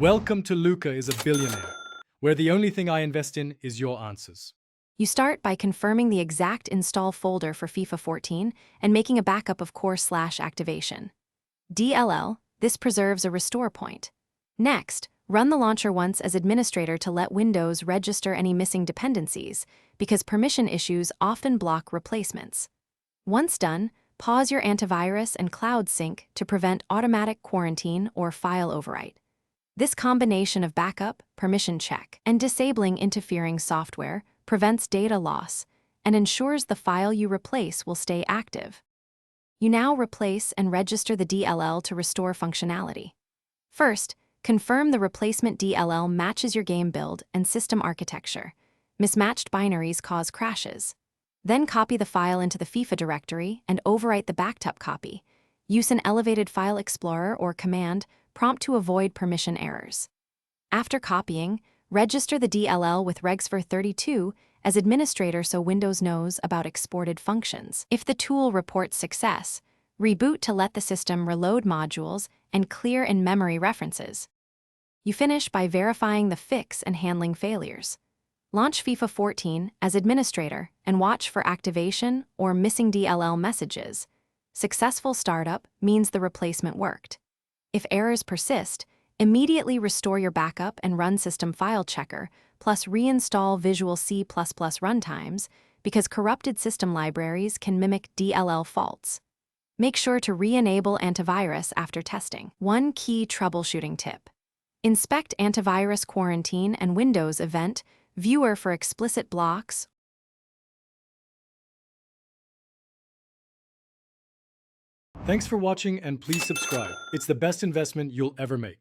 Welcome to Luca is a Billionaire, where the only thing I invest in is your answers. You start by confirming the exact install folder for FIFA 14 and making a backup of core/activation. DLL, this preserves a restore point. Next, run the launcher once as administrator to let Windows register any missing dependencies, because permission issues often block replacements. Once done, pause your antivirus and cloud sync to prevent automatic quarantine or file overwrite. This combination of backup, permission check, and disabling interfering software prevents data loss and ensures the file you replace will stay active. You now replace and register the DLL to restore functionality. First, confirm the replacement DLL matches your game build and system architecture. Mismatched binaries cause crashes. Then copy the file into the FIFA directory and overwrite the backed up copy. Use an elevated file explorer or command prompt to avoid permission errors. After copying, register the DLL with regsfor32 as administrator so Windows knows about exported functions. If the tool reports success, reboot to let the system reload modules and clear in-memory references. You finish by verifying the fix and handling failures. Launch FIFA 14 as administrator and watch for activation or missing DLL messages. Successful startup means the replacement worked. If errors persist, immediately restore your backup and run System File Checker, plus reinstall Visual C++ runtimes, because corrupted system libraries can mimic DLL faults. Make sure to re-enable antivirus after testing. One key troubleshooting tip. Inspect Antivirus Quarantine and Windows Event Viewer for explicit blocks. Thanks for watching and please subscribe. It's the best investment you'll ever make.